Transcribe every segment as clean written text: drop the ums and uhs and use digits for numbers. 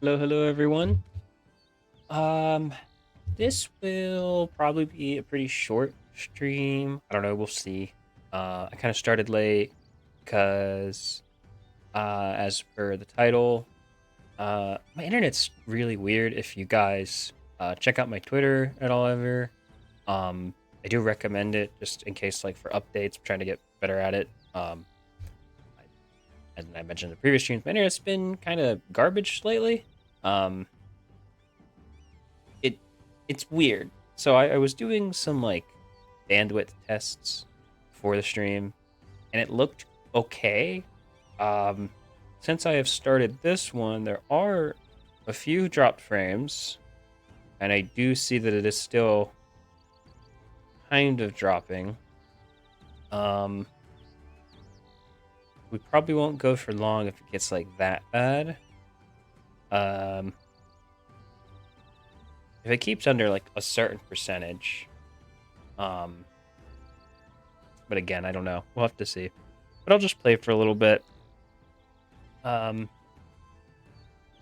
Hello, everyone. Um, this will probably be a pretty short stream. I don't know, we'll see. I kind of started late because, as per the title, my internet's really weird. If you guys check out my Twitter at all ever, um, I do recommend it just in case, like for updates. I'm trying to get better at it. I, as I mentioned in the previous streams, my internet's been kind of garbage lately. Um, it it's weird. So I was doing some like bandwidth tests for the stream, and it looked okay. Um, since I have started this one, there are a few dropped frames, and I do see that it is still kind of dropping. Um, we probably won't go for long if it gets like that bad. Um, if it keeps under like a certain percentage, um, but again, I don't know. We'll have to see. But I'll just play for a little bit. Um,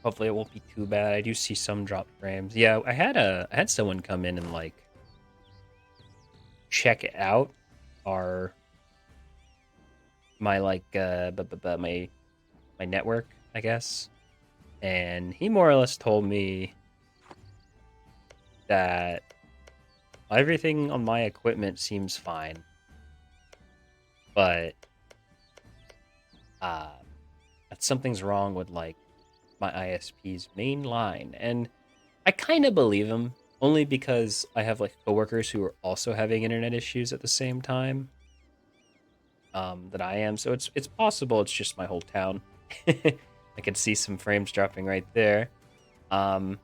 hopefully it won't be too bad. I do see some drop frames. Yeah, I had someone come in and like check it out our my like my network, I guess. And he more or less told me that everything on my equipment seems fine, but uh that something's wrong with like my ISP's main line. And I kind of believe him only because I have like coworkers who are also having internet issues at the same time that I am. So it's possible it's just my whole town. I could see some frames dropping right there. Um,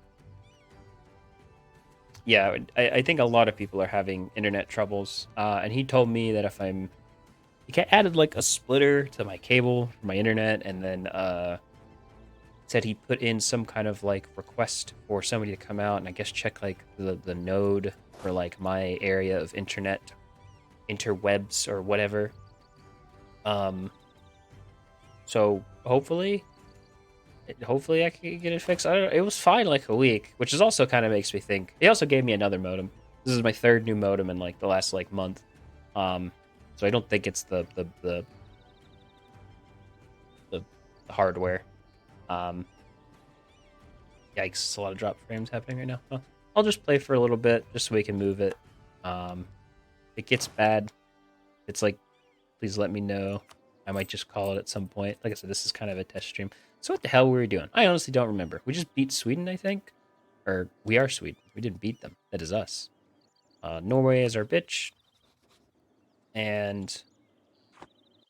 yeah, I think a lot of people are having internet troubles. And he told me that if he added like a splitter to my cable for my internet, and then said he put in some kind of like request for somebody to come out and I guess check like the node for like my area of internet interwebs or whatever. Um, so hopefully I can get it fixed. I don't know. It was fine like a week, which is also kind of makes me think. He also gave me another modem. This is my third new modem in like the last like month. Um, so I don't think it's the hardware. Um, Yikes, a lot of drop frames happening right now. Well, I'll just play for a little bit just so we can move it. If it gets bad, it's like, please let me know. I might just call it at some point. Like I said, this is kind of a test stream. So what the hell were we doing? I honestly don't remember. We just beat Sweden, I think. Or we are Sweden. We didn't beat them. That is us. Norway is our bitch. And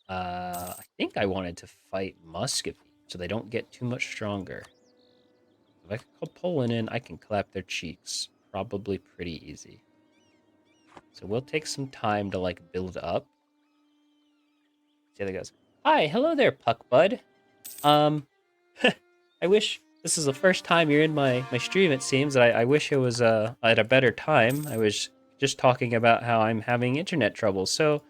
I think I wanted to fight Muscovy so they don't get too much stronger. If I can call Poland in, I can clap their cheeks. Probably pretty easy. So we'll take some time to like build up. See how that goes. Hi, hello there, Puck Bud. Um, I wish this is the first time you're in my stream. It seems I wish it was at a better time. I was just talking about how I'm having internet trouble. So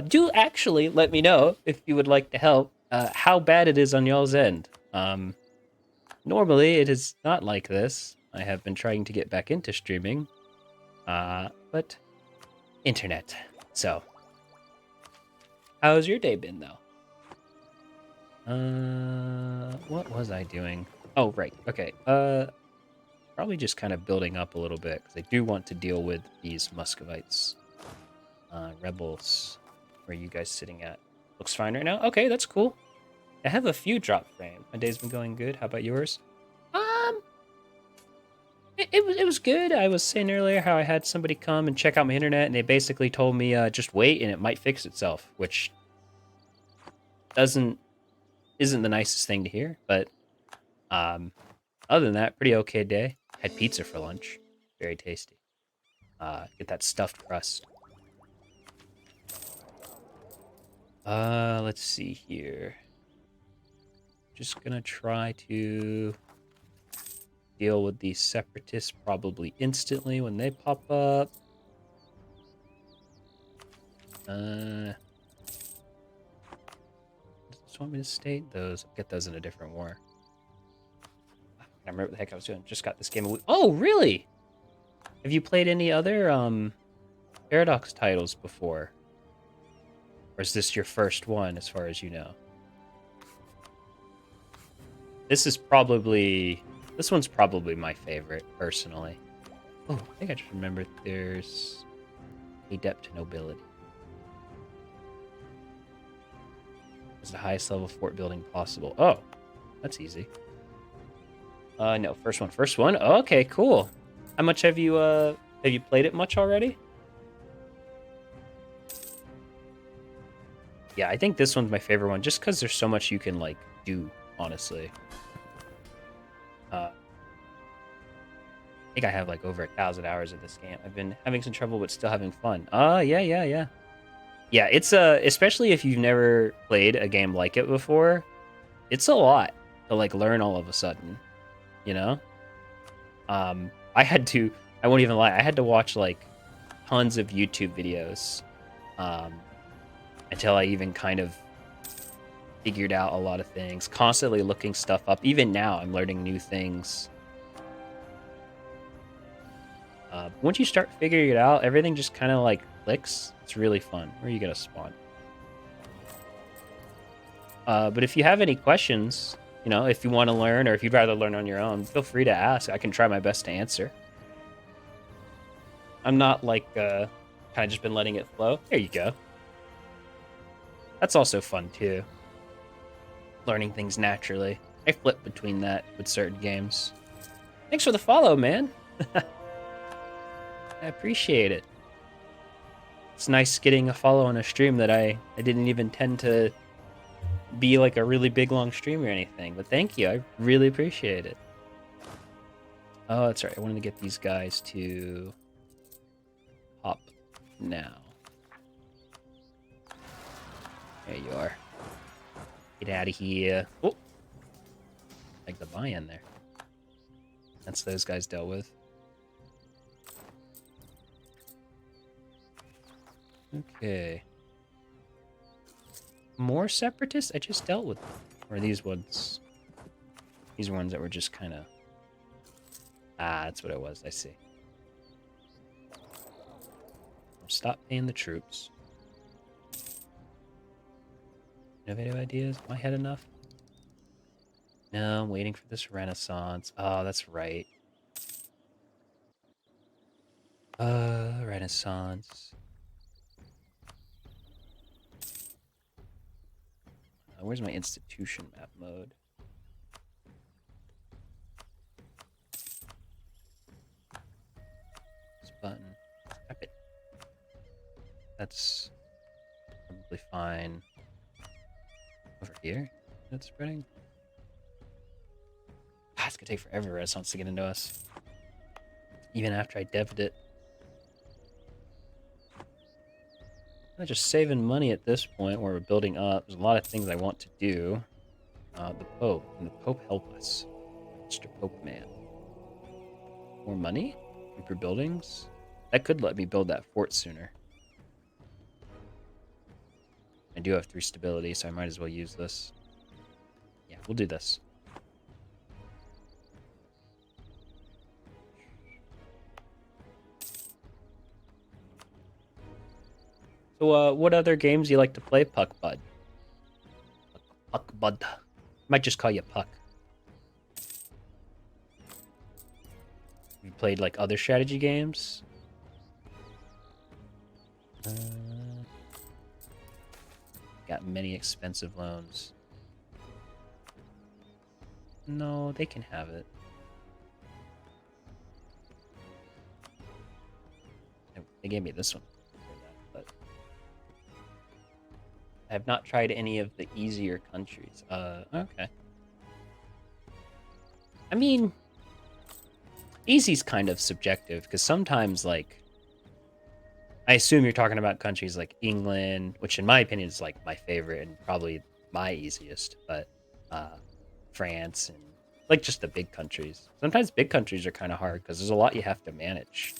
do actually let me know if you would like to help. How bad it is on y'all's end. Normally it is not like this. I have been trying to get back into streaming, but internet. So, how's your day been though? What was I doing? Oh, right. Okay. Probably just kind of building up a little bit because I do want to deal with these Muscovites. Rebels. Where are you guys sitting at? Looks fine right now. Okay, that's cool. I have a few drop frame. My day's been going good. How about yours? Um, it was good. I was saying earlier how I had somebody come and check out my internet, and they basically told me just wait and it might fix itself, which doesn't isn't the nicest thing to hear. But other than that, pretty okay day. Had pizza for lunch, very tasty. Get that stuffed crust. Let's see here. Just gonna try to deal with these separatists probably instantly when they pop up. Just want me to state those. I'll get those in a different war. I remember what the heck I was doing. Just got this game. Oh, really? Have you played any other Paradox titles before? Or is this your first one, as far as you know? This one's probably my favorite, personally. Oh, I think I just remembered there's Adept Nobility. It's the highest level fort building possible. Oh, that's easy. No, first one. First one? Oh, okay, cool. How much have you played it much already? Yeah, I think this one's my favorite one, just because there's so much you can, like, do, honestly. I think I have, like, over 1,000 hours of this game. I've been having some trouble, but still having fun. Yeah. Yeah, it's, especially if you've never played a game like it before, it's a lot to, like, learn all of a sudden, you know? I won't even lie, I had to watch, like, tons of YouTube videos, until I even kind of figured out a lot of things, constantly looking stuff up. Even now, I'm learning new things. Once you start figuring it out, everything just kind of like clicks. It's really fun. Where are you gonna spawn? But if you have any questions, you know, if you want to learn or if you'd rather learn on your own, feel free to ask. I can try my best to answer. I'm not like kind of just been letting it flow. There you go. That's also fun too. Learning things naturally. I flip between that with certain games. Thanks for the follow, man. I appreciate it. It's nice getting a follow on a stream that I didn't even tend to be like a really big long stream or anything. But thank you. I really appreciate it. Oh, that's right. I wanted to get these guys to hop now. There you are. Get out of here. Oh, like the buy-in there. That's those guys dealt with. Okay. More separatists? I just dealt with them. Or these ones. These are ones that were just kind of... Ah, that's what it was. I see. Stop paying the troops. Innovative ideas? Am I had enough? No, I'm waiting for this Renaissance. Oh, that's right. Renaissance. Where's my institution map mode? This button. Tap it. That's probably fine. Over here? That's spreading? Ah, it's gonna take forever Renaissance to get into us. Even after I dev'd it. I'm just saving money at this point where we're building up. There's a lot of things I want to do. The Pope. Can the Pope help us? Mr. Pope Man. More money? For buildings? That could let me build that fort sooner. I do have 3 stability, so I might as well use this. Yeah, we'll do this. So, what other games do you like to play, Puck Bud? Puck Bud. Might just call you Puck. You played, like, other strategy games? Got many expensive loans. No, they can have it. They gave me this one. But I have not tried any of the easier countries. Okay. I mean, easy's kind of subjective, because sometimes, like, I assume you're talking about countries like England, which in my opinion is, like, my favorite and probably my easiest, but France and, like, just the big countries. Sometimes big countries are kind of hard, because there's a lot you have to manage.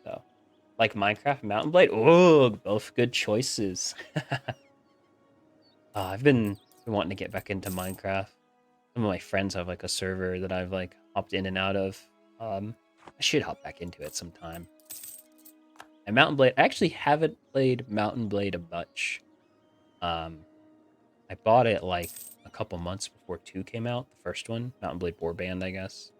So, like Minecraft, Mountain Blade, oh, both good choices. I've been wanting to get back into Minecraft. Some of my friends have, like, a server that I've, like, hopped in and out of. I should hop back into it sometime. And Mountain Blade, I actually haven't played Mountain Blade a bunch. I bought it like a couple months before 2 came out, the first one, Mountain Blade Warband, I guess.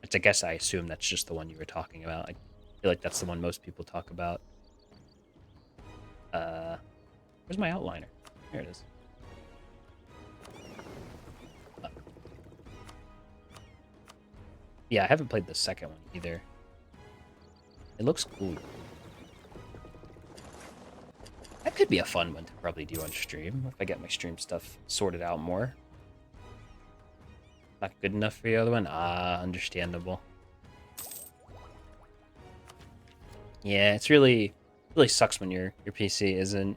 Which I guess I assume that's just the one you were talking about. I feel like that's the one most people talk about. Where's my outliner? There it is. Yeah, I haven't played the second one either. It looks cool. That could be a fun one to probably do on stream if I get my stream stuff sorted out more. Not good enough for the other one? Ah, understandable. Yeah, it's really sucks when your PC isn't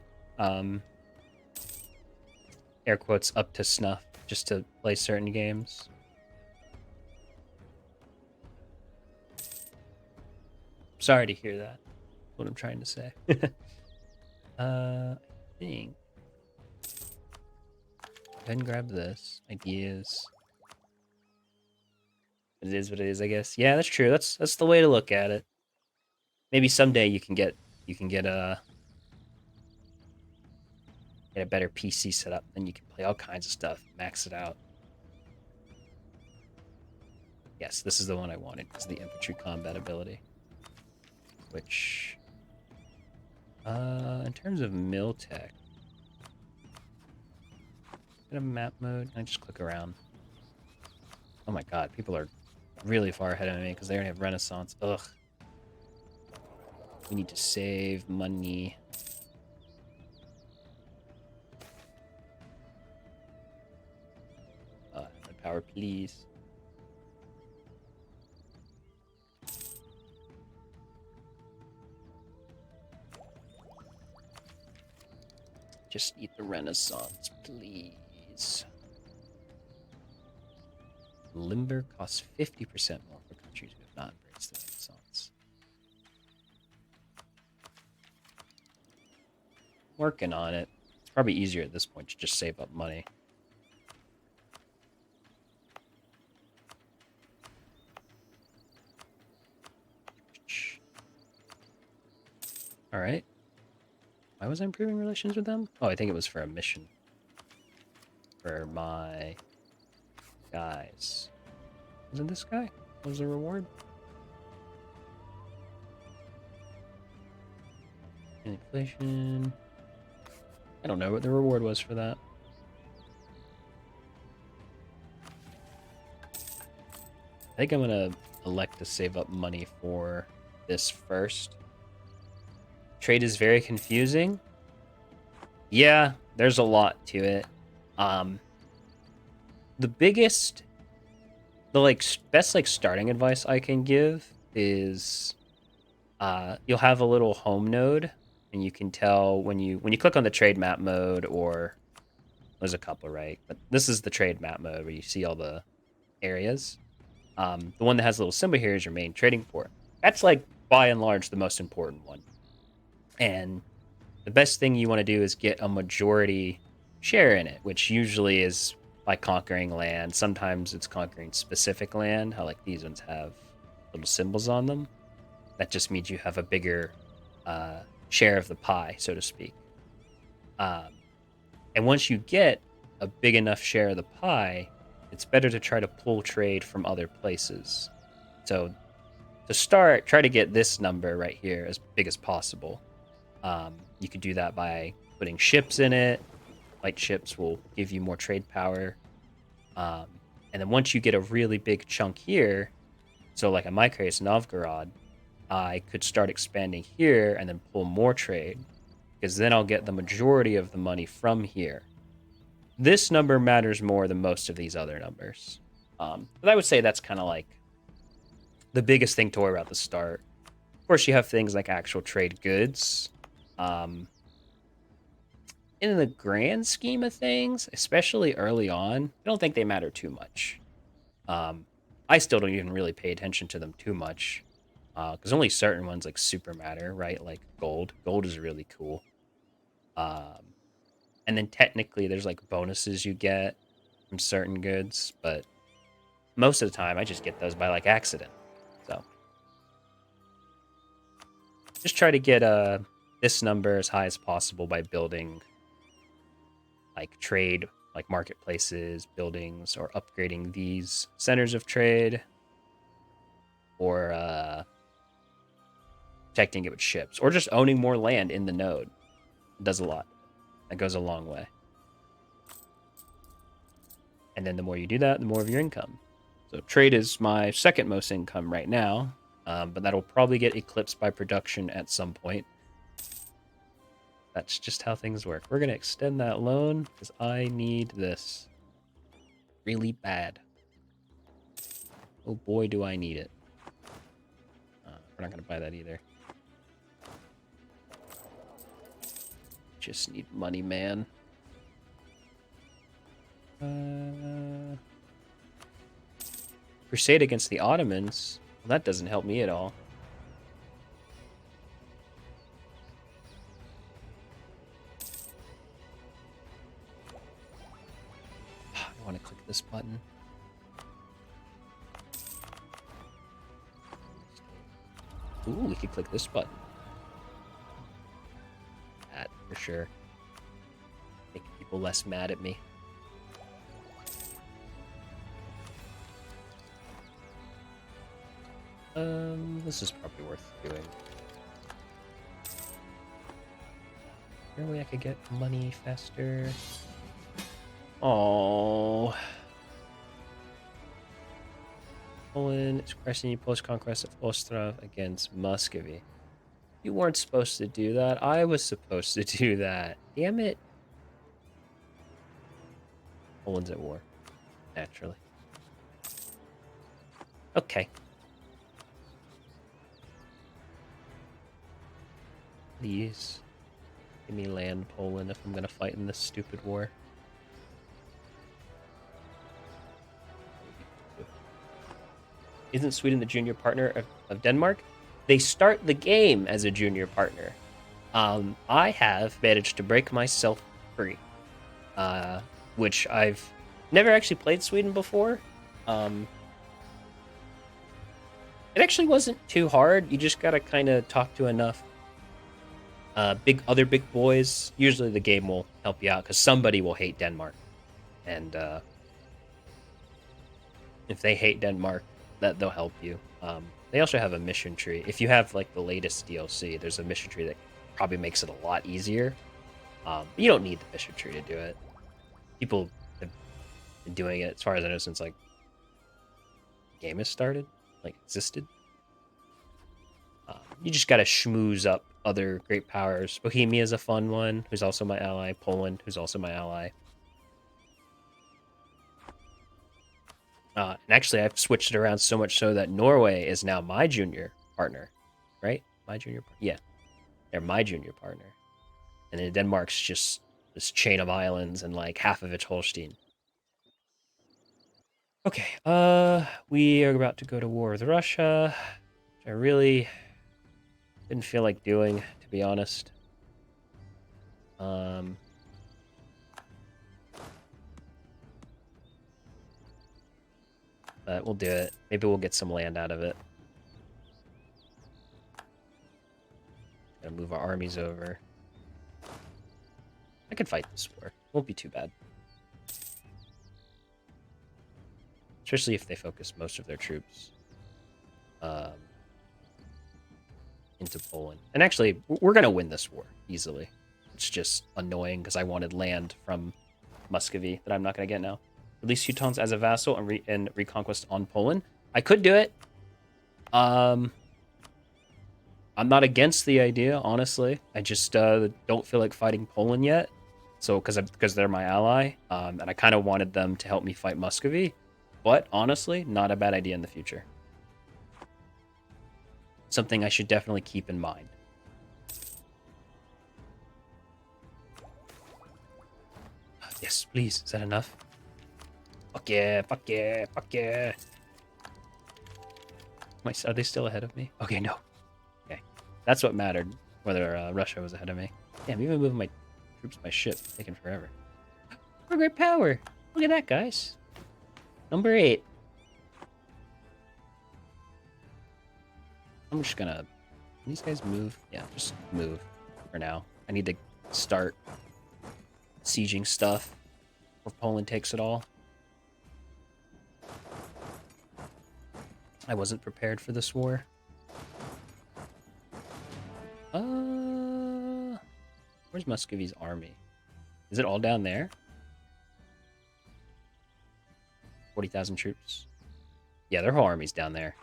air quotes up to snuff just to play certain games. Sorry to hear that. That's what I'm trying to say. I think go ahead and grab this. Ideas. It is what it is, I guess. Yeah, that's true. That's the way to look at it. Maybe someday you can get a better PC setup, then you can play all kinds of stuff, max it out. Yes, this is the one I wanted. It's the infantry combat ability. Which in terms of mill tech, get a map mode. I just click around. Oh my god, people are really far ahead of me because they already have Renaissance. Ugh. We need to save money. Power, please. Just need the Renaissance, please. Limber costs 50% more for countries who have not embraced the Renaissance. Working on it. It's probably easier at this point to just save up money. All right. Why was I improving relations with them? Oh, I think it was for a mission. For my guys. Was it this guy? What was the reward? Inflation. I don't know what the reward was for that. I think I'm gonna elect to save up money for this first. Trade is very confusing. Yeah, there's a lot to it. The biggest, best starting advice I can give is, you'll have a little home node, and you can tell when you click on the trade map mode, or there's a couple, right? But this is the trade map mode where you see all the areas. The one that has a little symbol here is your main trading port. That's by and large the most important one. And the best thing you want to do is get a majority share in it, which usually is by conquering land. Sometimes it's conquering specific land, how these ones have little symbols on them. That just means you have a bigger share of the pie, so to speak. And once you get a big enough share of the pie, it's better to try to pull trade from other places. So to start, try to get this number right here as big as possible. You could do that by putting ships in it. Light ships will give you more trade power. And then once you get a really big chunk here, so in my case, Novgorod, I could start expanding here and then pull more trade, because then I'll get the majority of the money from here. This number matters more than most of these other numbers. But I would say that's kind of the biggest thing to worry about at the start. Of course, you have things like actual trade goods. In the grand scheme of things, especially early on, I don't think they matter too much. I still don't even really pay attention to them too much, because only certain ones super matter, right? Like gold. Gold is really cool. And then technically there's bonuses you get from certain goods, but most of the time I just get those by like accident. So just try to get this number as high as possible by building like trade, like marketplaces, buildings, or upgrading these centers of trade, or protecting it with ships, or just owning more land in the node. It does a lot. That goes a long way. And then the more you do that, the more of your income. So trade is my second most income right now, but that'll probably get eclipsed by production at some point. That's just how things work. We're going to extend that loan because I need this really bad. Oh boy, do I need it. We're not going to buy that either. Just need money, man. Crusade against the Ottomans. Well, that doesn't help me at all. I want to click this button. Ooh, we could click this button. That for sure. Make people less mad at me. This is probably worth doing. Is there a way I could get money faster? Oh. Poland is pressing post-conquest of Ostrov against Muscovy. You weren't supposed to do that. I was supposed to do that. Damn it. Poland's at war. Naturally. Okay. Please. Give me land, Poland, if I'm gonna fight in this stupid war. Isn't Sweden the junior partner of Denmark? They start the game as a junior partner. I have managed to break myself free, which I've never actually played Sweden before. It actually wasn't too hard. You just gotta kind of talk to enough other big boys. Usually the game will help you out because somebody will hate Denmark, and if they hate Denmark, they'll help you. They also have a mission tree. If you have like the latest DLC, there's a mission tree that probably makes it a lot easier. You don't need the mission tree to do it. People have been doing it, as far as I know, since like the game has started, like existed. You just gotta schmooze up other great powers. Bohemia is a fun one, who's also my ally. Poland, who's also my ally. And actually, I've switched it around so much so that Norway is now my junior partner, right? My junior partner? Yeah. They're my junior partner. And then Denmark's just this chain of islands and like half of it's Holstein. Okay, we are about to go to war with Russia, which I really didn't feel like doing, to be honest. But we'll do it. Maybe we'll get some land out of it. Gotta move our armies over. I could fight this war. Won't be too bad. Especially if they focus most of their troops into Poland. And actually, we're going to win this war easily. It's just annoying because I wanted land from Muscovy that I'm not going to get now. Release Teutons as a vassal and reconquest on Poland. I could do it. I'm not against the idea, honestly. I just don't feel like fighting Poland yet. So because they're my ally, and I kind of wanted them to help me fight Muscovy. But honestly, not a bad idea in the future. Something I should definitely keep in mind. Yes, please. Is that enough? Fuck yeah, fuck yeah, fuck yeah. Are they still ahead of me? Okay, no. Okay. That's what mattered, whether Russia was ahead of me. Damn, even moving my troops by ship, taking forever. We're great power. Look at that, guys. Number 8. I'm just gonna... Can these guys move? Yeah, just move for now. I need to start sieging stuff before Poland takes it all. I wasn't prepared for this war. Where's Muscovy's army? Is it all down there? 40,000 troops. Yeah, their whole army's down there.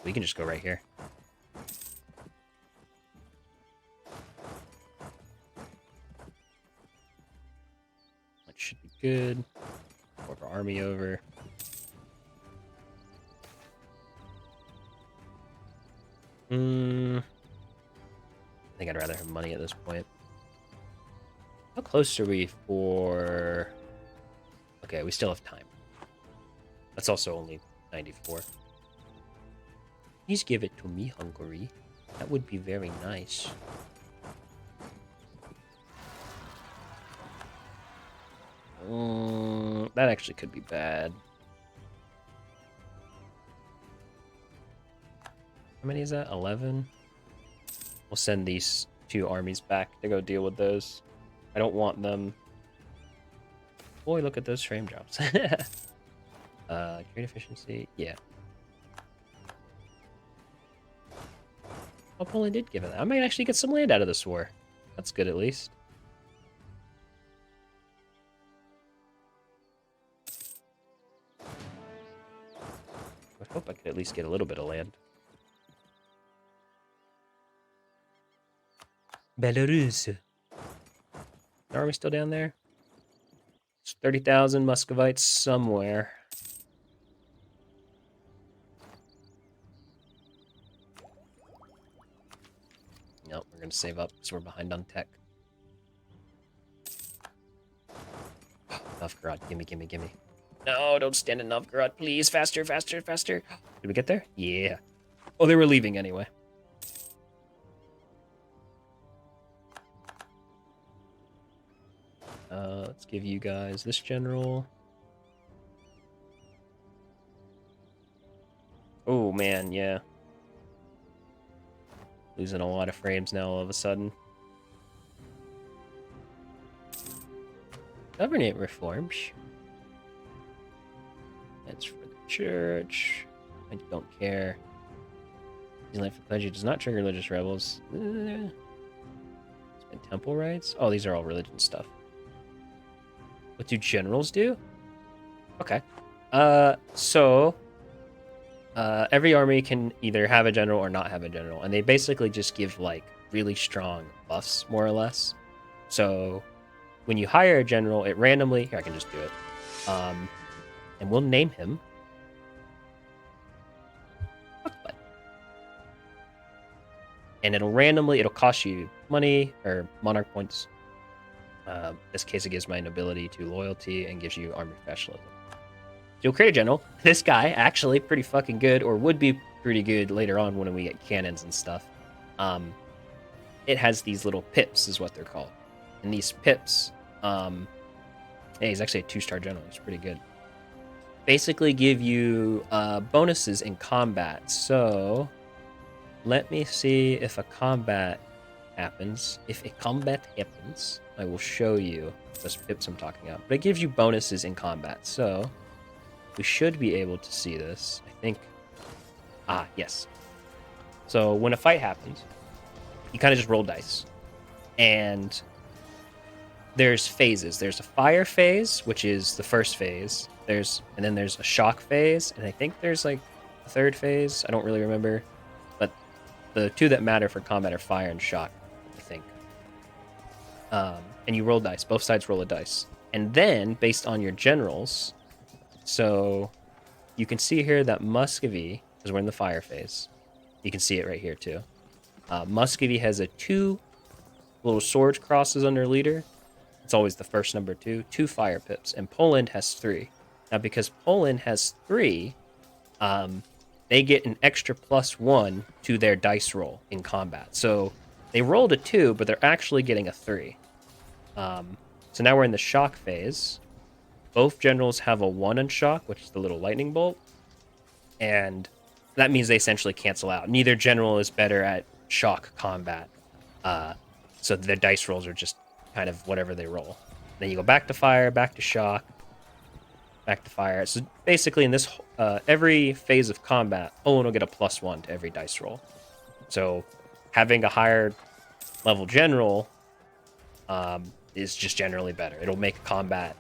We can just go right here. That should be good. Work our army over. I think I'd rather have money at this point. How close are we for... Okay, we still have time. That's also only 94. Please give it to me, Hungary. That would be very nice. That actually could be bad. How many is that? 11? We'll send these 2 armies back to go deal with those. I don't want them... Boy, look at those frame drops. Trade efficiency, yeah. Oh, Poland did give it that. I might actually get some land out of this war. That's good, at least. I hope I could at least get a little bit of land. Belarus. Are we still down there? It's 30,000 Muscovites somewhere. Nope, we're gonna save up because we're behind on tech. Novgorod, gimme, gimme, gimme. No, don't stand in Novgorod, please. Faster, faster, faster. Did we get there? Yeah. Oh, they were leaving anyway. Let's give you guys this general. Oh, man, yeah. Losing a lot of frames now all of a sudden. Government reforms. That's for the church. I don't care. Land for clergy does not trigger religious rebels. And temple rights? Oh, these are all religion stuff. What do generals do? Okay. Every army can either have a general or not have a general, and they basically just give like really strong buffs, more or less. So when you hire a general, it randomly... Here, I can just do it. And we'll name him. And it'll cost you money or monarch points. In this case, it gives my nobility to loyalty and gives you army professionalism. So you'll create a general. This guy, actually pretty fucking good, or would be pretty good later on when we get cannons and stuff. It has these little pips, is what they're called. And these pips, hey, he's actually a 2-star general. He's pretty good. Basically give you bonuses in combat. So let me see if a combat happens. If a combat happens, I will show you those pips I'm talking about. But it gives you bonuses in combat. So we should be able to see this, I think. Ah, yes. So when a fight happens, you kind of just roll dice. And there's phases. There's a fire phase, which is the first phase. And then there's a shock phase, and I think there's like a third phase. I don't really remember. But the 2 that matter for combat are fire and shock, I think. And you roll dice. Both sides roll a dice. And then, based on your generals, so you can see here that Muscovy, because we're in the fire phase, you can see it right here too. Muscovy has a 2 little sword crosses under leader. It's always the first number 2 fire pips, and Poland has 3. Now, because Poland has 3, they get an extra +1 to their dice roll in combat. So they rolled a 2, but they're actually getting a 3. So now we're in the shock phase. Both generals have a 1 on shock, which is the little lightning bolt. And that means they essentially cancel out. Neither general is better at shock combat. So their dice rolls are just kind of whatever they roll. Then you go back to fire, back to shock, back to fire. So basically, in this every phase of combat, Poland will get a +1 to every dice roll. So having a higher level general is just generally better. It'll make combat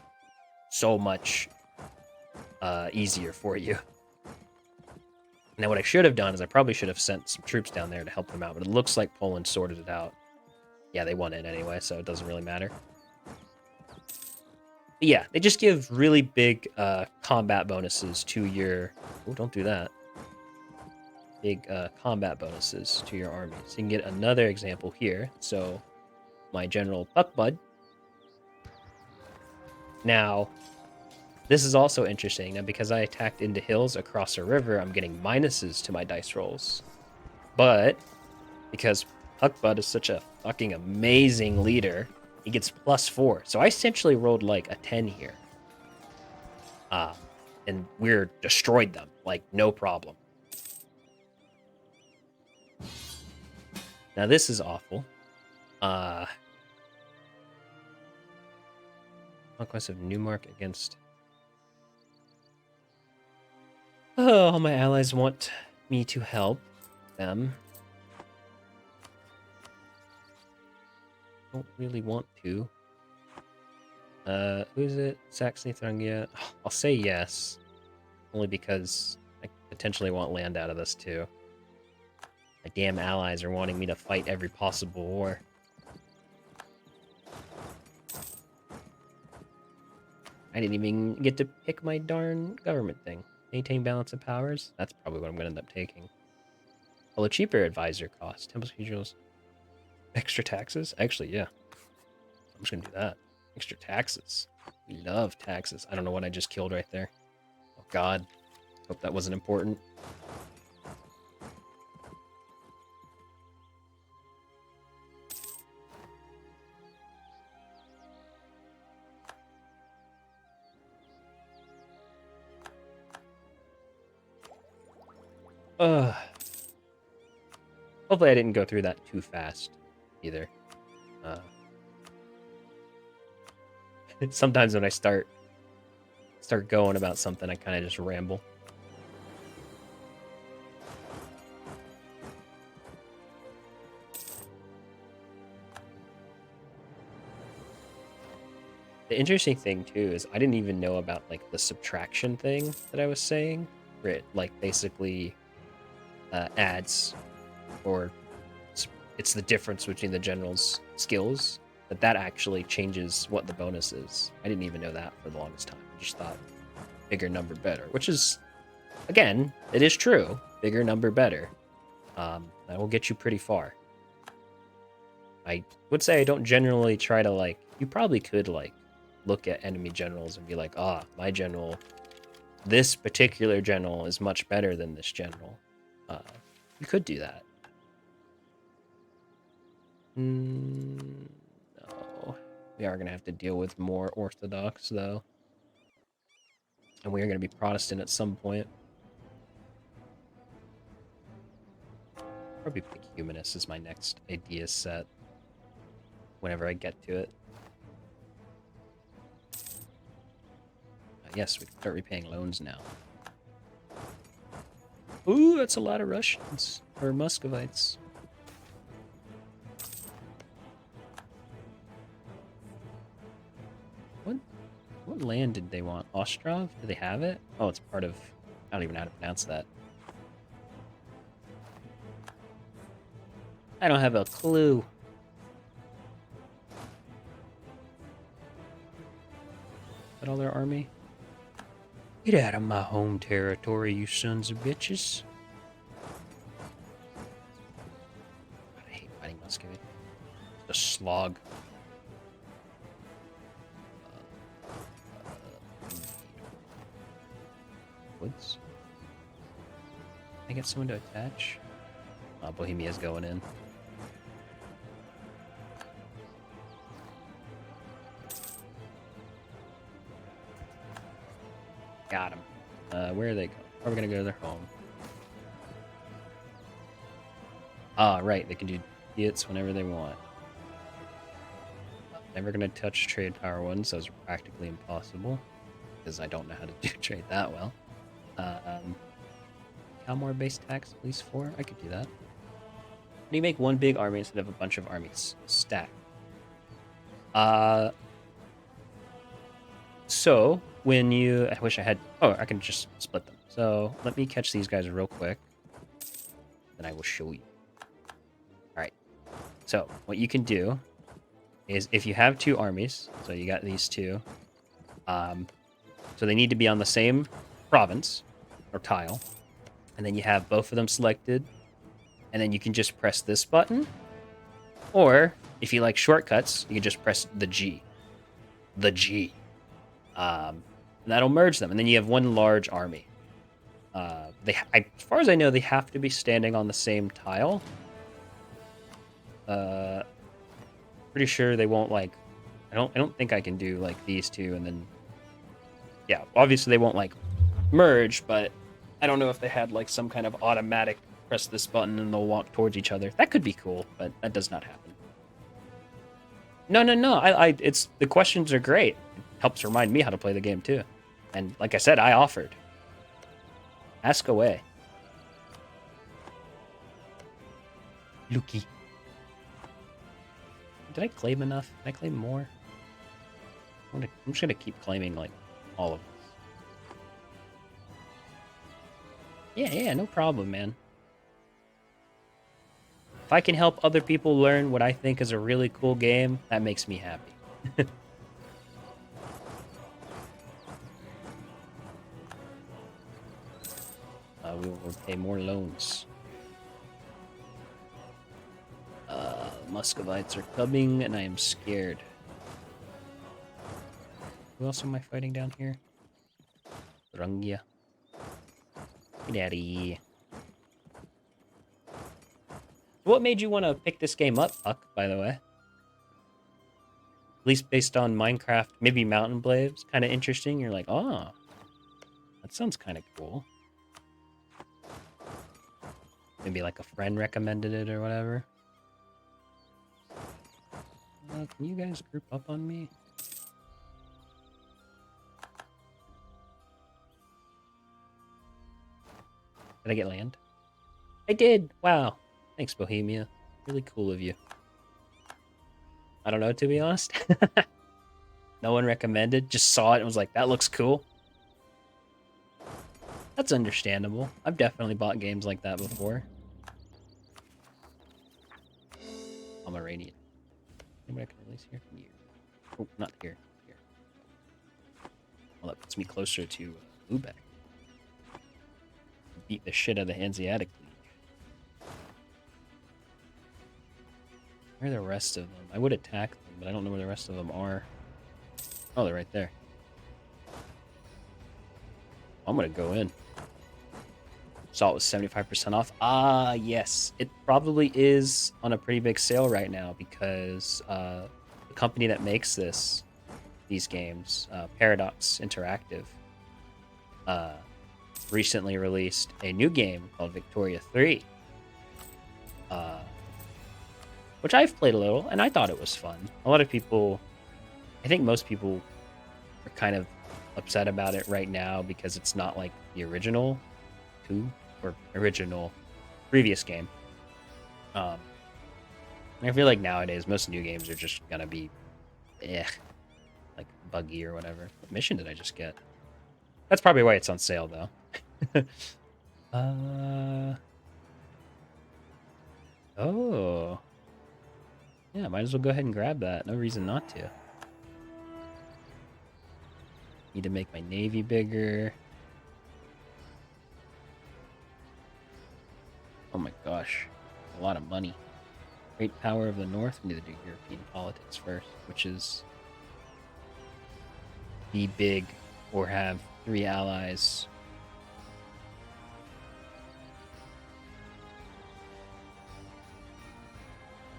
so much easier for you. Now, what I should have done is I probably should have sent some troops down there to help them out, but it looks like Poland sorted it out. Yeah, they won it anyway, so it doesn't really matter. But yeah, they just give really big combat bonuses to your... Oh, don't do that. Big combat bonuses to your army. So you can get another example here. So my general Buckbud. Now, this is also interesting. Now, because I attacked into hills across a river, I'm getting minuses to my dice rolls. But because Huckbud is such a fucking amazing leader, he gets +4. So I essentially rolled like a 10 here. And we're destroyed them, like no problem. Now this is awful. Conquest of Newmark against... Oh, all my allies want me to help them. Don't really want to. Who is it? Saxony, Thuringia. I'll say yes. Only because I potentially want land out of this too. My damn allies are wanting me to fight every possible war. I didn't even get to pick my darn government thing. Maintain balance of powers? That's probably what I'm going to end up taking. Well, a cheaper advisor cost. Temple Cathedrals. Extra taxes? Actually, yeah. I'm just going to do that. Extra taxes. We love taxes. I don't know what I just killed right there. Oh, God. Hope that wasn't important. Hopefully I didn't go through that too fast either. Sometimes when I start going about something, I kind of just ramble. The interesting thing too is I didn't even know about like the subtraction thing that I was saying, where it like basically adds, or it's the difference between the general's skills, but that actually changes what the bonus is. I didn't even know that for the longest time. I just thought bigger number better, which is, again, it is true. Bigger number better. That will get you pretty far. I would say I don't generally try to like, you probably could like look at enemy generals and be like, ah, my general, this particular general is much better than this general. You could do that. No. We are going to have to deal with more Orthodox, though. And we are going to be Protestant at some point. Probably pick Humanist as my next idea set. Whenever I get to it. Yes, we can start repaying loans now. Ooh, that's a lot of Russians. Or Muscovites. What land did they want? Ostrov? Do they have it? Oh, it's part of... I don't even know how to pronounce that. I don't have a clue. Is that all their army? Get out of my home territory, you sons of bitches. God, I hate fighting Muscovy. It's a slog. Woods? Can I get someone to attach? Oh, Bohemia's going in. Got him. Where are they going? Are we going to go to their home? Ah, right. They can do hits whenever they want. Never going to touch trade power ones. Those are practically impossible because I don't know how to do trade that well. Calmore base tax at least 4. I could do that. How do you make one big army instead of a bunch of armies? Stack. So when you, I wish I had. Oh, I can just split them. So let me catch these guys real quick. Then I will show you. All right. So what you can do is if you have 2 armies, so you got these 2, so they need to be on the same province or tile, and then you have both of them selected, and then you can just press this button, or if you like shortcuts, you can just press the G. And that'll merge them, and then you have one large army. As far as I know, they have to be standing on the same tile. Pretty sure they won't like. I don't think I can do like these 2 and then. Yeah, obviously they won't like merge, but I don't know if they had like some kind of automatic press this button and they'll walk towards each other. That could be cool, but that does not happen. No. It's the questions are great. It helps remind me how to play the game too. And like I said, I offered. Ask away. Lucky. Did I claim enough? Did I claim more? I'm just gonna keep claiming like all of this. Yeah, no problem, man. If I can help other people learn what I think is a really cool game, that makes me happy. We will pay more loans. Muscovites are coming, and I am scared. Who else am I fighting down here? Rungia. Get out of here. What made you want to pick this game up, Huck, by the way? At least based on Minecraft, maybe Mountain Blades, kind of interesting. You're like, oh, that sounds kind of cool. Maybe like a friend recommended it or whatever. Can you guys group up on me? Did I get land? I did! Wow. Thanks, Bohemia. Really cool of you. I don't know, to be honest. No one recommended. Just saw it and was like, that looks cool. That's understandable. I've definitely bought games like that before. Pomeranian. Anybody I can release here? From here. Oh, not here. Here. Well, that puts me closer to Lubeck. Beat the shit out of the Hanseatic League. Where are the rest of them? I would attack them, but I don't know where the rest of them are. Oh, they're right there. I'm gonna go in. Saw it was 75% off. Ah, yes. It probably is on a pretty big sale right now because the company that makes these games, Paradox Interactive, recently released a new game called Victoria 3, which I've played a little, and I thought it was fun. A lot of people, I think most people are kind of upset about it right now because it's not like the original 2 or original previous game. And I feel like nowadays most new games are just gonna be like buggy or whatever. What mission did I just get? That's probably why it's on sale though. Oh. Yeah, might as well go ahead and grab that. No reason not to. Need to make my navy bigger. Oh my gosh. A lot of money. Great power of the North. We need to do European politics first, which is be big or have 3 allies.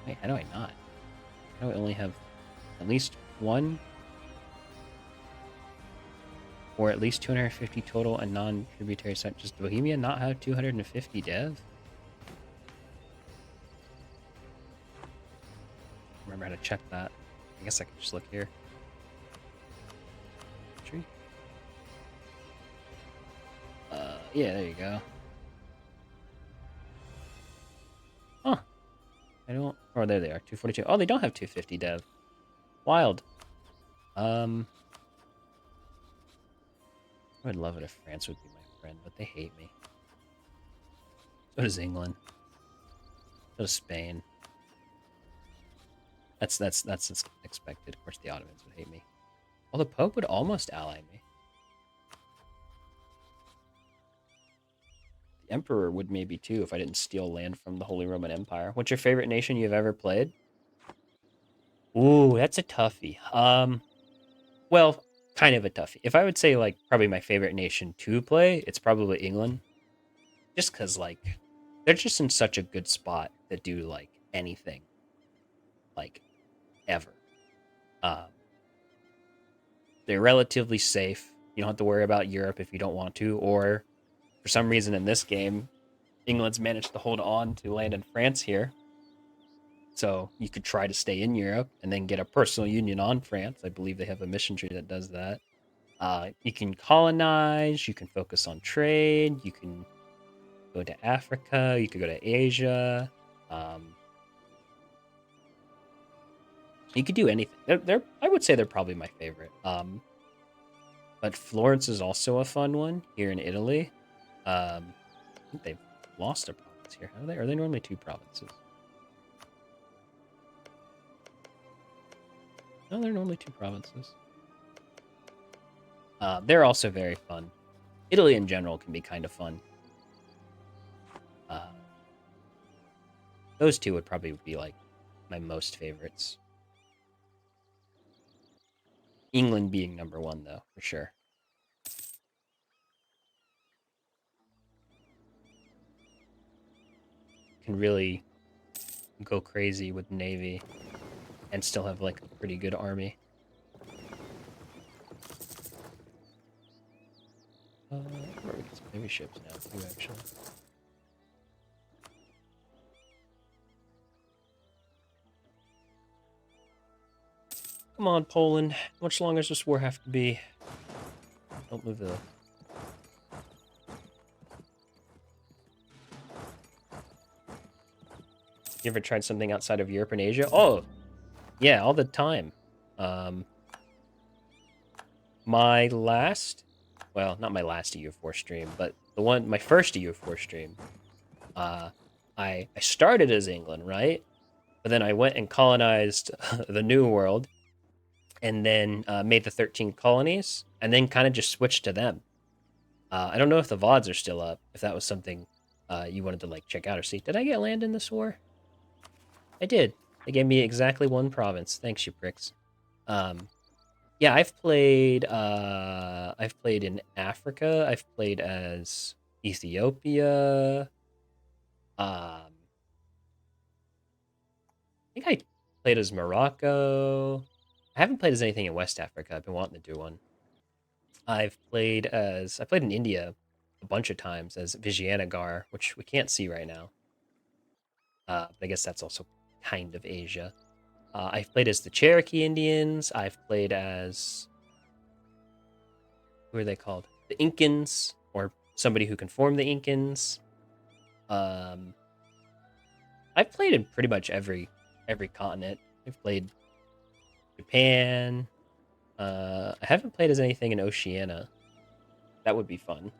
Wait, how do I not? How do I only have at least 1? Or at least 250 total and non-tributary site. Does Bohemia not have 250 dev? remember how to check that. I guess I can just look here. Tree. Yeah, there you go. Huh. I don't... Oh, there they are. 242. Oh, they don't have 250 dev. Wild. I would love it if France would be my friend, but they hate me. So does England. So does Spain. That's expected. Of course, the Ottomans would hate me. Well, the Pope would almost ally me. The Emperor would maybe too if I didn't steal land from the Holy Roman Empire. What's your favorite nation you've ever played? Ooh, that's a toughie. Well, kind of a toughie. If I would say like probably my favorite nation to play, it's probably England. Just because like they're just in such a good spot to do like anything, like ever. Um, they're relatively safe. You don't have to worry about Europe if you don't want to, or for some reason in this game, England's managed to hold on to land in France here. So you could try to stay in Europe and then get a personal union on France. I believe they have a mission tree that does that. You can colonize, you can focus on trade, you can go to Africa, you could go to Asia. You could do anything. I would say they're probably my favorite. But Florence is also a fun one here in Italy. I think they've lost a province here, have they? Are they normally two provinces? No, they're normally two provinces. They're also very fun. Italy in general can be kind of fun. Those two would probably be like my most favorites. England being number one, though, for sure. Can really go crazy with Navy and still have like a pretty good army. Where we get some Navy ships now, too, actually. Come on, Poland. How much longer does this war have to be? Don't move the... You ever tried something outside of Europe and Asia? Oh, yeah, all the time. My last... Well, not my last EU4 stream, but my first EU4 stream. I started as England, right? But then I went and colonized the New World, and then made the 13 colonies, and then kind of just switched to them. I don't know if the VODs are still up, if that was something you wanted to like check out or see. Did I get land in this war? I did. They gave me exactly one province. Thanks, you pricks. Yeah, I've played in Africa. I've played as Ethiopia. I think I played as Morocco. I haven't played as anything in West Africa. I've been wanting to do one. I played in India a bunch of times as Vijayanagar, which we can't see right now. But I guess that's also kind of Asia. I've played as the Cherokee Indians. I've played as... Who are they called? The Incans, or somebody who can form the Incans. I've played in pretty much every continent. I've played Japan. I haven't played as anything in Oceania. That would be fun.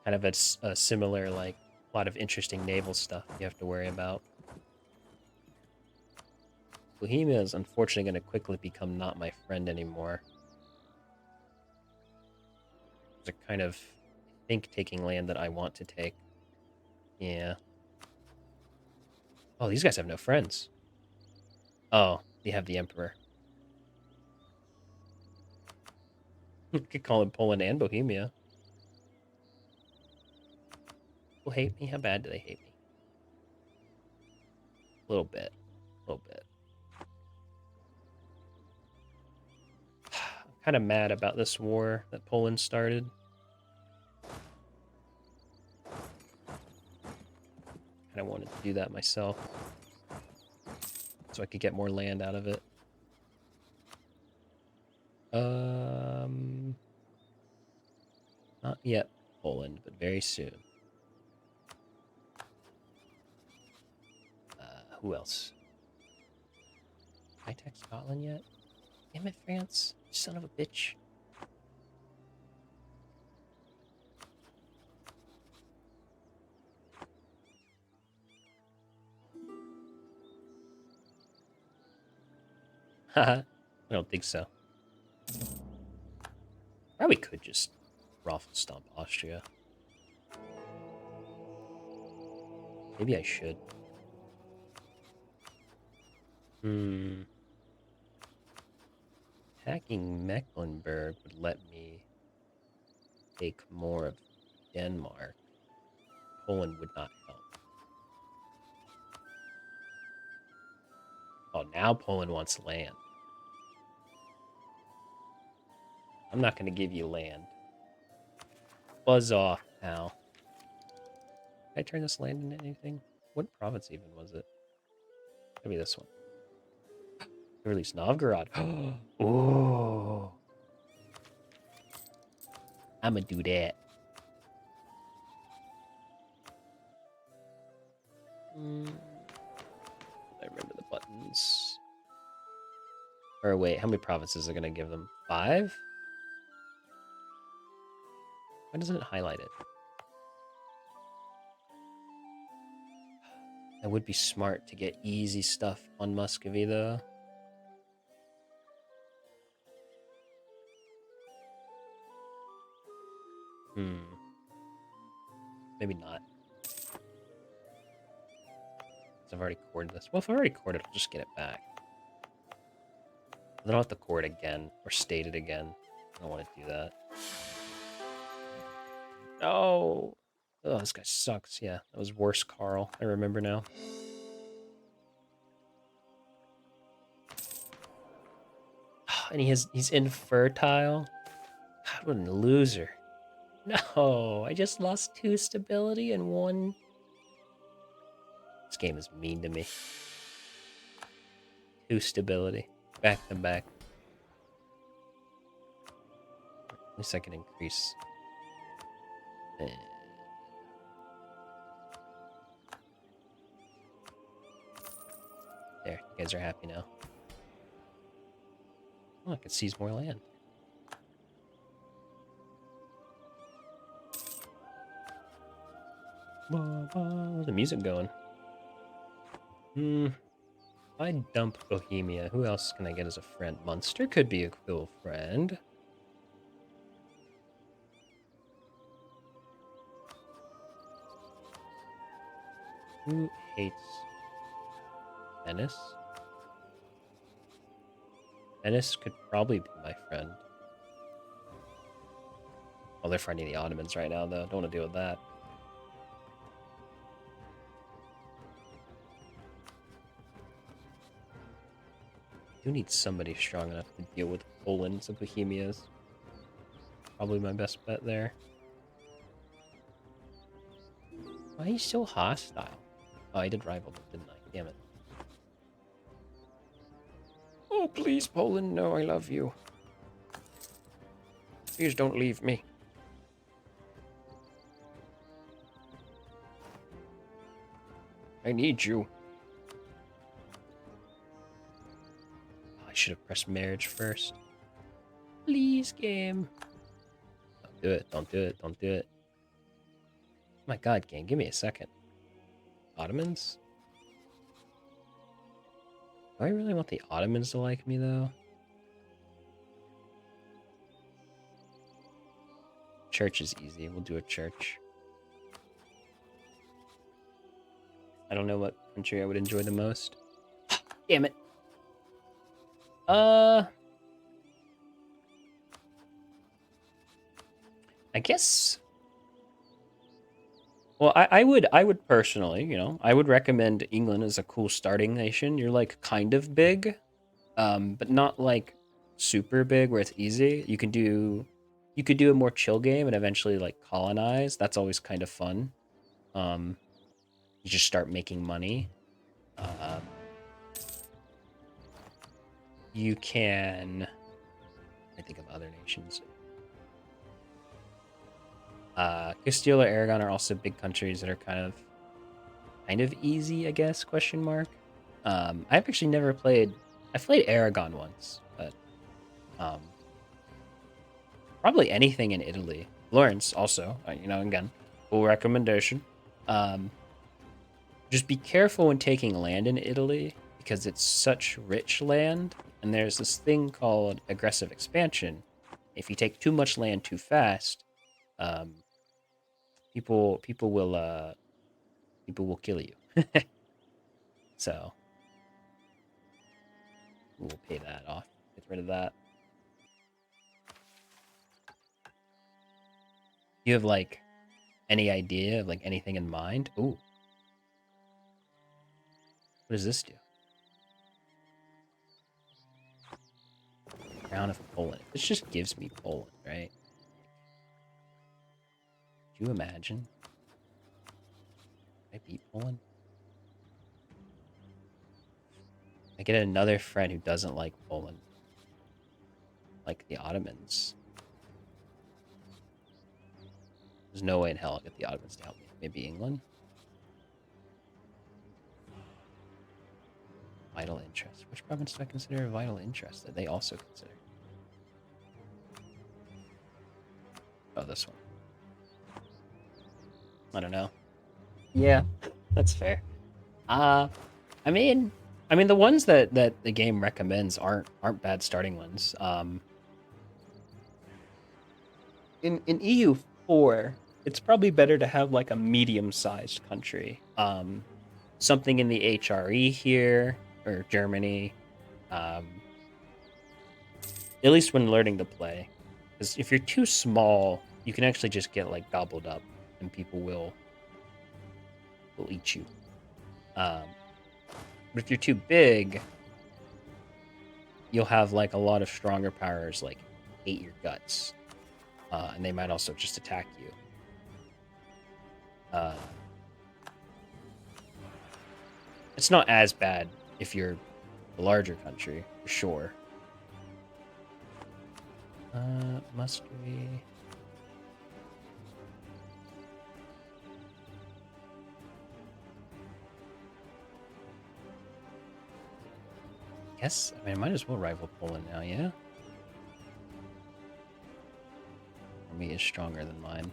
Kind of a similar, like, a lot of interesting naval stuff you have to worry about. Bohemia is unfortunately going to quickly become not my friend anymore. They're kind of, I think, taking land that I want to take. Yeah. Oh, these guys have no friends. Oh, they have the Emperor. You could call him Poland and Bohemia. People hate me? How bad do they hate me? A little bit. A little bit. I'm kind of mad about this war that Poland started. Kind of wanted to do that myself. so I could get more land out of it. Not yet Poland, but very soon. Who else? High-tech Scotland yet? Damn it, France. Son of a bitch. Haha. I don't think so. Probably could just raffle stomp Austria. Maybe I should. Attacking Mecklenburg would let me take more of Denmark. Poland would not help. Oh, now Poland wants land. I'm not going to give you land. Buzz off, pal. Can I turn this land into anything? What province even was it? Maybe this one. Release Novgorod. Oh. I'm going to do that. I remember the buttons. Or wait, how many provinces are going to give them? 5? Why doesn't it highlight it? That would be smart to get easy stuff on Muscovy, though. Maybe not. I've already corded this. Well, if I already corded, I'll just get it back. Then I'll have to cord again, or state it again. I don't want to do that. No! Oh, this guy sucks. Yeah, that was worse, Carl. I remember now. And he's infertile. God, what a loser. No, I just lost 2 stability and 1. This game is mean to me. 2 stability. Back to back. At least I can increase. There, you guys are happy now. Oh, I can seize more land. Where's the music going? If I dump Bohemia, who else can I get as a friend? Munster could be a cool friend. Who hates Venice? Venice could probably be my friend. Oh, they're fighting the Ottomans right now, though. Don't want to deal with that. I do need somebody strong enough to deal with Poland, so Bohemia's probably my best bet there. Why are you so hostile? Oh, I did rival them, didn't I? Damn it. Oh, please, Poland, no, I love you. Please don't leave me. I need you. Oh, I should have pressed marriage first. Please, game. Don't do it, don't do it, don't do it. Oh my god, game, give me a second. Ottomans? Do I really want the Ottomans to like me, though? Church is easy. We'll do a church. I don't know what country I would enjoy the most. Damn it. I guess. Well, I would personally, you know, I would recommend England as a cool starting nation. You're like kind of big, but not like super big where it's easy. You could do a more chill game and eventually like colonize. That's always kind of fun. You just start making money. you can. I think of other nations. Castile or Aragon are also big countries that are kind of easy, I guess? Question mark. I've actually never played. I've played Aragon once, but um, probably anything in Italy. Florence also, again, full recommendation. Um, just be careful when taking land in Italy because it's such rich land, and there's this thing called aggressive expansion. If you take too much land too fast, um, people will kill you. So we'll pay that off. Get rid of that. You have like any idea of like anything in mind? Ooh, what does this do? Crown of Poland. This just gives me Poland, right? Do you imagine? I beat Poland? I get another friend who doesn't like Poland, like the Ottomans. There's no way in hell I'll get the Ottomans to help me. Maybe England? Vital interest. Which province do I consider a vital interest that they also consider? Oh, this one. I don't know. Yeah, that's fair. Uh, I mean, the ones that the game recommends aren't bad starting ones. In EU4, it's probably better to have like a medium-sized country. Something in the HRE here or Germany. At least when learning to play, because if you're too small, you can actually just get like gobbled up, and people will eat you. But if you're too big, you'll have like a lot of stronger powers like hate your guts, and they might also just attack you. It's not as bad if you're a larger country, for sure. Must we? Guess, I might as well rival Poland now, yeah? Army is stronger than mine.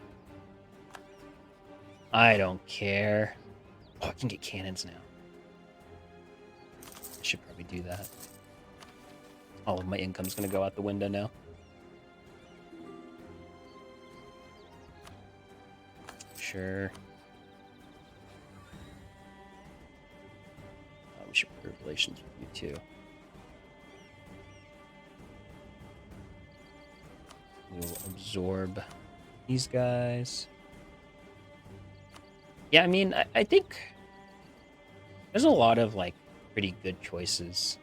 I don't care. Oh, I can get cannons now. I should probably do that. All of my income's gonna go out the window now. Sure. We should improve relations with you too. We'll absorb these guys. Yeah, I mean, I think there's a lot of like pretty good choices.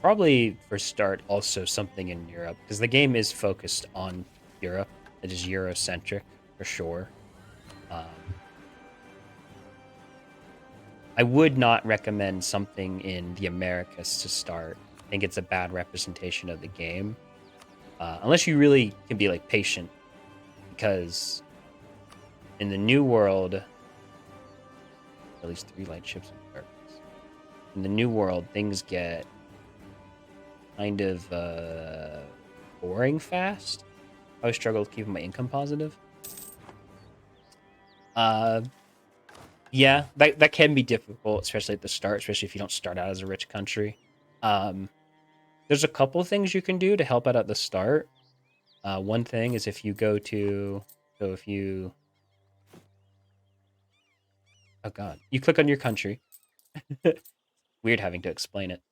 Probably for start, also something in Europe because the game is focused on Europe. It is Eurocentric for sure. I would not recommend something in the Americas to start. I think it's a bad representation of the game, unless you really can be like patient, because in the New World, at least 3 light ships and darkness. In the New World, things get kind of boring fast. I always struggle with keeping my income positive. Yeah, that can be difficult, especially at the start, especially if you don't start out as a rich country. There's a couple things you can do to help out at the start. One thing is if you go to, so if you, oh God, you click on your country. Weird having to explain it.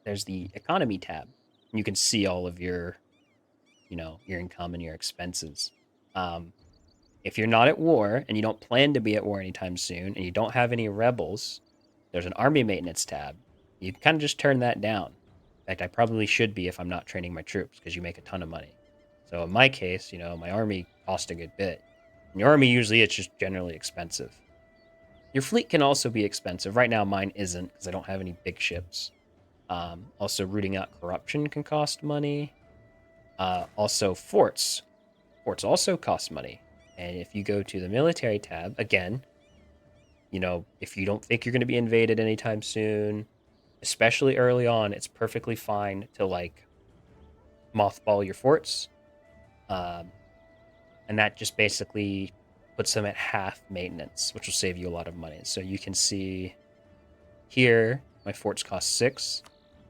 There's the economy tab. You can see all of your, your income and your expenses. If you're not at war and you don't plan to be at war anytime soon and you don't have any rebels, there's an army maintenance tab. You can kind of just turn that down. In fact, I probably should be if I'm not training my troops because you make a ton of money. So in my case, my army cost a good bit. In your army, usually it's just generally expensive. Your fleet can also be expensive. Right now, mine isn't because I don't have any big ships. Also, rooting out corruption can cost money. Also, forts. Forts also cost money. And if you go to the military tab, again, if you don't think you're going to be invaded anytime soon, especially early on, it's perfectly fine to like mothball your forts. Um, and that just basically puts them at half maintenance, which will save you a lot of money. So you can see here, my forts cost 6.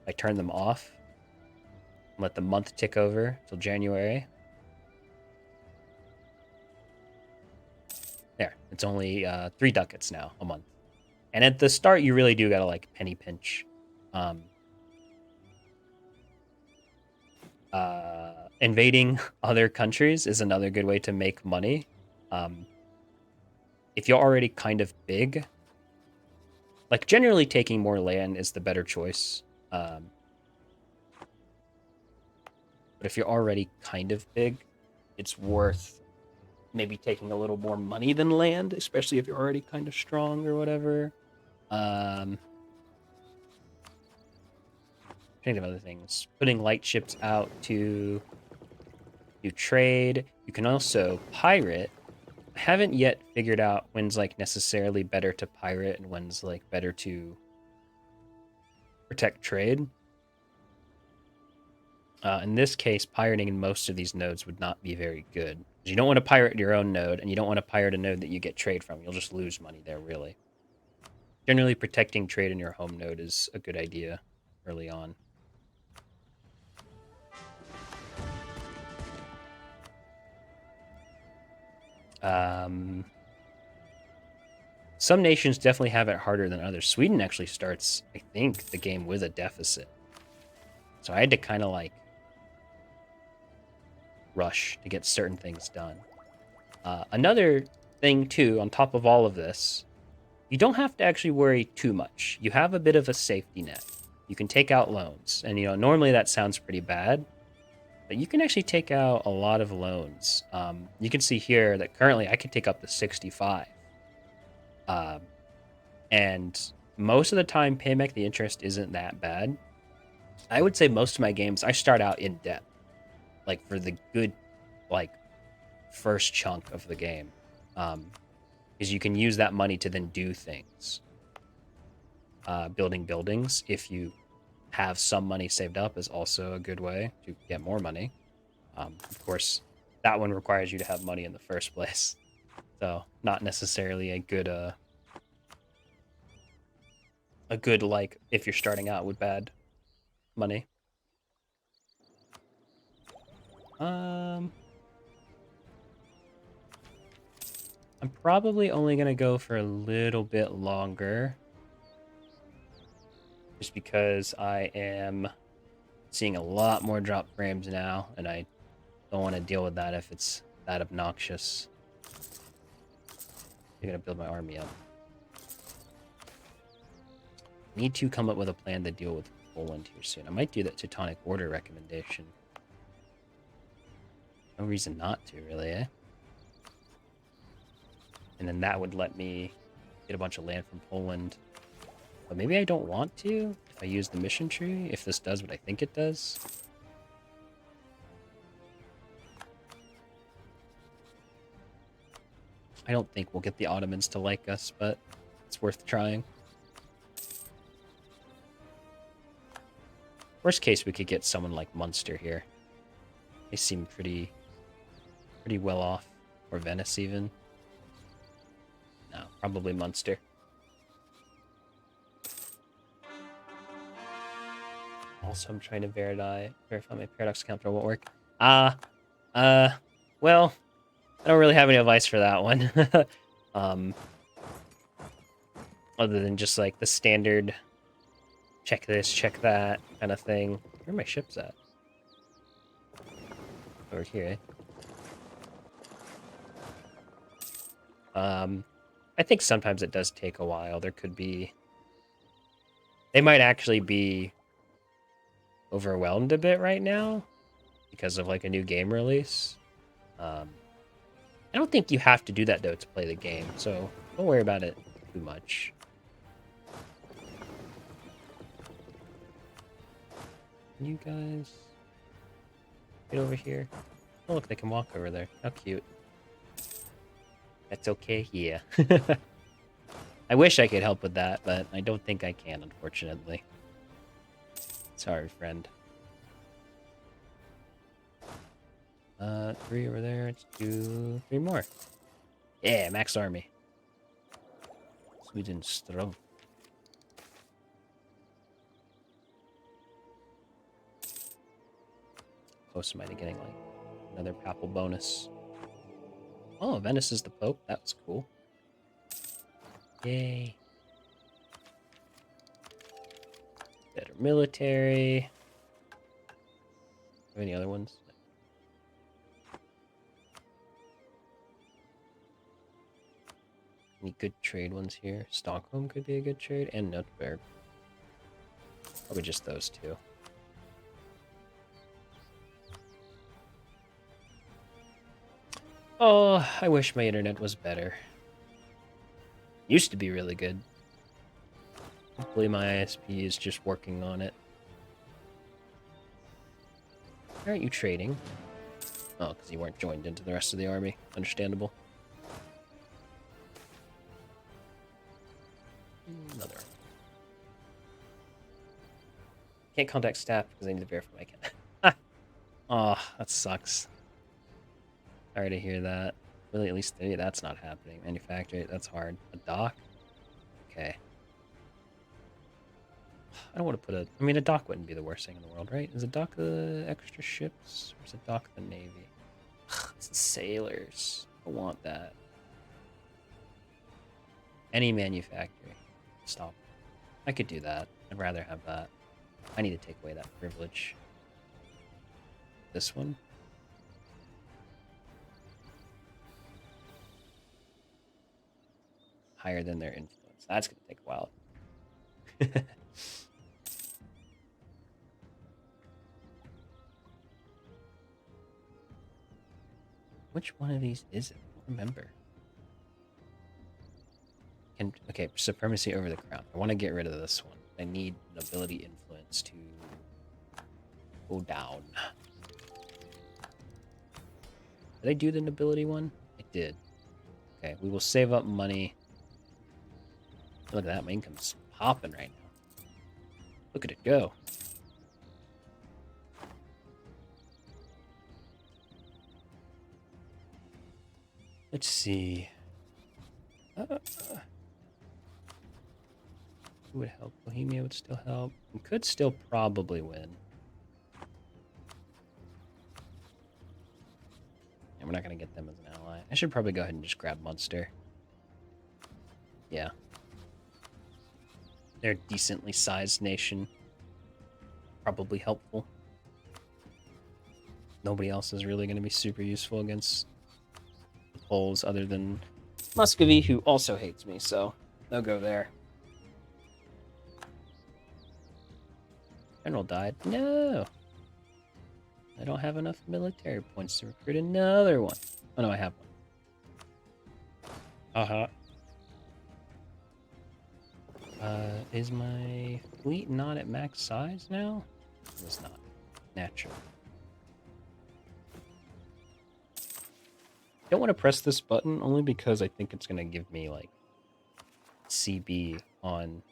I turn them off, let the month tick over till January. There, it's only 3 ducats now a month. And at the start, you really do gotta like penny pinch. Invading other countries is another good way to make money. If you're already kind of big, like generally taking more land is the better choice. But if you're already kind of big, it's worth maybe taking a little more money than land, especially if you're already kind of strong or whatever. Think of other things. Putting light ships out to trade. You can also pirate. I haven't yet figured out when's like necessarily better to pirate and when's like better to protect trade. In this case, pirating in most of these nodes would not be very good. You don't want to pirate your own node, and you don't want to pirate a node that you get trade from. You'll just lose money there, really. Generally, protecting trade in your home node is a good idea early on. Some nations definitely have it harder than others. Sweden actually starts, I think, the game with a deficit. So I had to kind of like rush to get certain things done. Another thing, too, on top of all of this, you don't have to actually worry too much. You have a bit of a safety net. You can take out loans. And, normally that sounds pretty bad, but you can actually take out a lot of loans. You can see here that currently I can take up to 65. And most of the time, payback the interest isn't that bad. I would say most of my games, I start out in debt, like for the good, like first chunk of the game, because you can use that money to then do things. Building buildings, if you have some money saved up, is also a good way to get more money. Of course, that one requires you to have money in the first place, so not necessarily a good like if you're starting out with bad money. I'm probably only gonna go for a little bit longer, just because I am seeing a lot more drop frames now, and I don't want to deal with that if it's that obnoxious. I'm gonna build my army up. Need to come up with a plan to deal with Poland here soon. I might do that Teutonic Order recommendation. No reason not to, really, eh? And then that would let me get a bunch of land from Poland. But maybe I don't want to if I use the mission tree, if this does what I think it does. I don't think we'll get the Ottomans to like us, but it's worth trying. Worst case, we could get someone like Munster here. They seem pretty well off. Or Venice, even. No, probably Munster. Also, I'm trying to verify my paradox counter won't work. Well, I don't really have any advice for that one. Other than just like the standard check this, check that kind of thing. Where are my ships at? Over here, eh? I think sometimes it does take a while. There could be... They might actually be overwhelmed a bit right now because of like a new game release. I don't think you have to do that though to play the game, so don't worry about it too much. Can you guys get over here? Oh, look, they can walk over there. How cute. That's okay, yeah. I wish I could help with that, but I don't think I can, unfortunately. Sorry, friend. 3 over there. Let's do 3 more. Yeah, max army. Sweden strong. Close am I to getting, like, another papal bonus? Oh, Venice is the Pope. That was cool. Yay. Better military. Any other ones? Any good trade ones here? Stockholm could be a good trade, and Nutberg. Probably just those two. Oh, I wish my internet was better. Used to be really good. Hopefully my ISP is just working on it. Why aren't you trading? Oh, because you weren't joined into the rest of the army. Understandable. Another. Can't contact staff because I need to verify my account. Oh, that sucks. Sorry to hear that. Really, at least that's not happening. Manufacture, that's hard. A dock? Okay. I don't want to put a... I mean, a dock wouldn't be the worst thing in the world, right? Is a dock the extra ships? Or is a dock the Navy? It's the sailors. I want that. Any manufacturing. Stop. I could do that. I'd rather have that. I need to take away that privilege. This one? Higher than their influence. That's going to take a while. Which one of these is it? I don't remember. Okay, supremacy over the crown. I want to get rid of this one. I need nobility influence to go down. Did I do the nobility one? I did. Okay, we will save up money. Look at that, my income's popping right now. Look at it go. Let's see. Who would help? Bohemia would still help. We could still probably win. And we're not going to get them as an ally. I should probably go ahead and just grab Munster. Yeah. They're a decently sized nation. Probably helpful. Nobody else is really going to be super useful against the Poles other than Muscovy, who also hates me, so they'll go there. General died. No! I don't have enough military points to recruit another one. Oh no, I have one. Is my fleet not at max size now? It's not. Natural. I don't want to press this button only because I think it's going to give me, like, CB on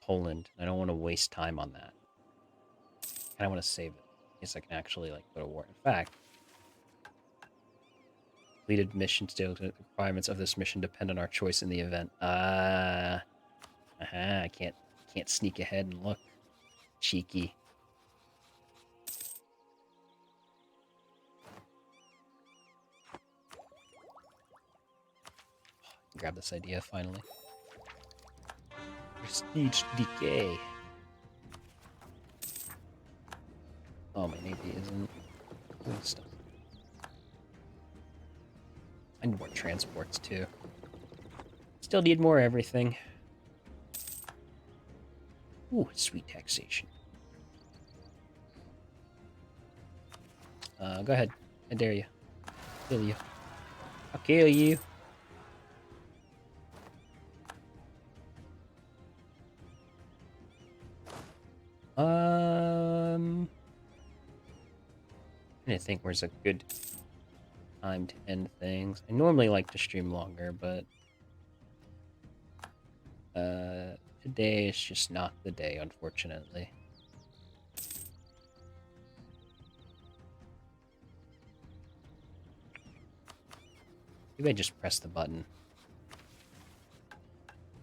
Poland. I don't want to waste time on that. And I want to save it. I guess I can actually, like, go to war. In fact, completed mission status. The requirements of this mission depend on our choice in the event. I can't sneak ahead and look. Cheeky. Grab this idea finally. Prestige decay. Oh, my navy isn't doing stuff. I need more transports too. Still need more everything. Ooh, sweet taxation. Go ahead. I dare you. Kill you. I'll kill you. I think where's a good time to end things. I normally like to stream longer, but today is just not the day, unfortunately. Maybe I just press the button.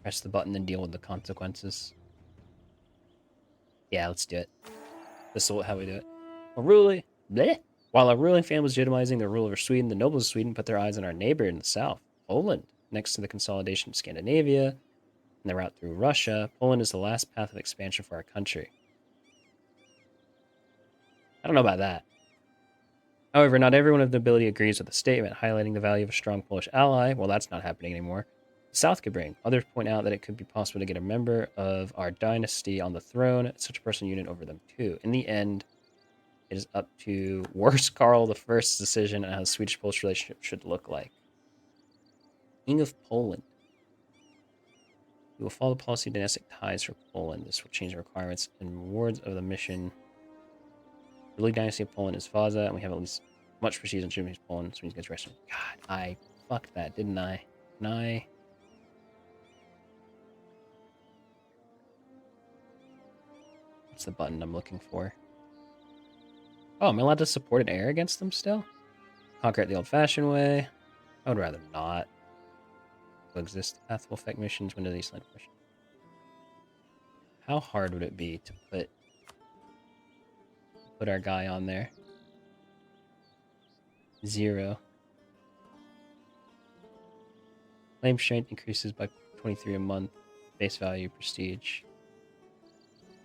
Press the button and deal with the consequences. Yeah, let's do it. This is how we do it. While our ruling family was legitimizing the rule over Sweden, the nobles of Sweden put their eyes on our neighbor in the south, Poland. Next to the consolidation of Scandinavia and the route through Russia, Poland is the last path of expansion for our country. I don't know about that. However, not everyone of the nobility agrees with the statement, highlighting the value of a strong Polish ally. Well, that's not happening anymore. The South could bring. Others point out that it could be possible to get a member of our dynasty on the throne, such a personal unit over them too. In the end, it is up to worst Karl I's decision on how the Swedish-Polish relationship should look like. King of Poland. We will follow the policy of dynastic ties for Poland. This will change the requirements and rewards of the mission. The ruling dynasty of Poland is Vaza, and we have at least much prestige in Germany's Poland, so he gets rested. God, I fucked that, didn't I? Can I? What's the button I'm looking for? Oh, am I allowed to support an heir against them still? Conquer it the old-fashioned way. I would rather not. Coexist. Path will affect missions. When do these land question? How hard would it be to put our guy on there? 0. Claim strength increases by 23 a month. Base value, prestige.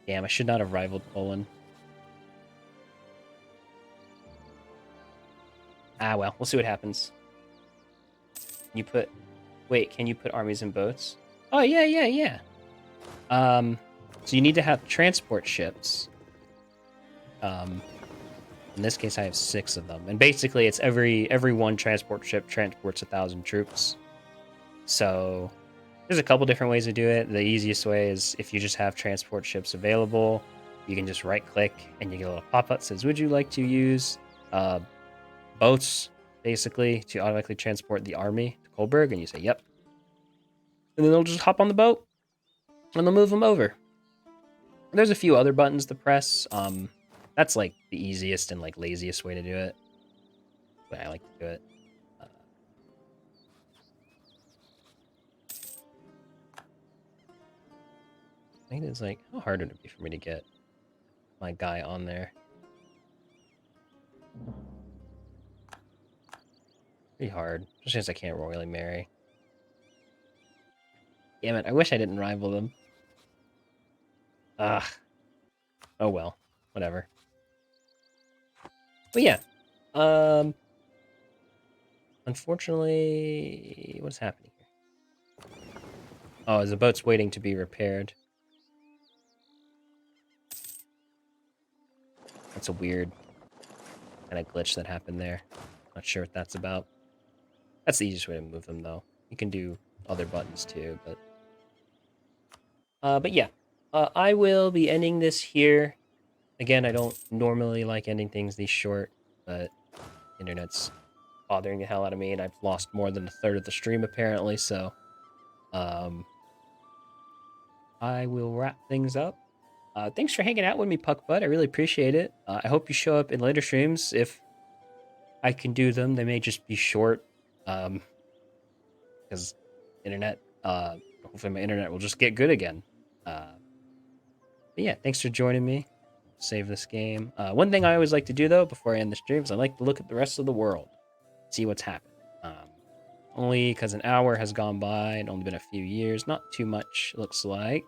Damn, I should not have rivaled Poland. Ah, well, we'll see what happens. You put... Wait, can you put armies in boats? Oh, yeah. So you need to have transport ships. In this case, I have 6 of them. And basically, it's every one transport ship transports 1,000 troops. So there's a couple different ways to do it. The easiest way is if you just have transport ships available, you can just right-click and you get a little pop-up that says, would you like to use boats, basically, to automatically transport the army to Kolberg? And you say, yep. And then they'll just hop on the boat and they'll move them over. There's a few other buttons to press. That's like the easiest and like laziest way to do it. But I like to do it. I think it's like, how hard would it be for me to get my guy on there? Pretty hard, especially since I can't royally marry. Damn it, I wish I didn't rival them. Ugh. Oh well, whatever. But yeah, unfortunately, what's happening here? Oh, the boat's waiting to be repaired. That's a weird kind of glitch that happened there. Not sure what that's about. That's the easiest way to move them, though. You can do other buttons too, but yeah. I will be ending this here. Again, I don't normally like ending things these short, but internet's bothering the hell out of me, and I've lost more than a third of the stream apparently, so I will wrap things up. Thanks for hanging out with me, Puckbud. I really appreciate it. I hope you show up in later streams if I can do them. They may just be short, because internet. Hopefully, my internet will just get good again. But yeah, thanks for joining me. Save this game. One thing I always like to do though before I end the stream is I like to look at the rest of the world, see what's happened. Only because an hour has gone by and only been a few years. Not too much, looks like.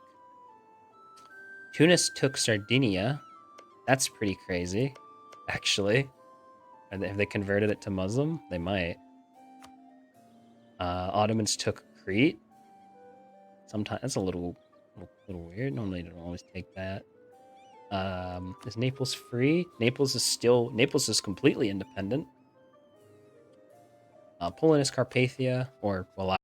Tunis took Sardinia. That's pretty crazy, actually. Have they converted it to Muslim? They might. Ottomans took Crete. Sometimes that's a little weird. Normally, they don't always take that. Is Naples free? Naples is completely independent. Poland is Carpathia, or well,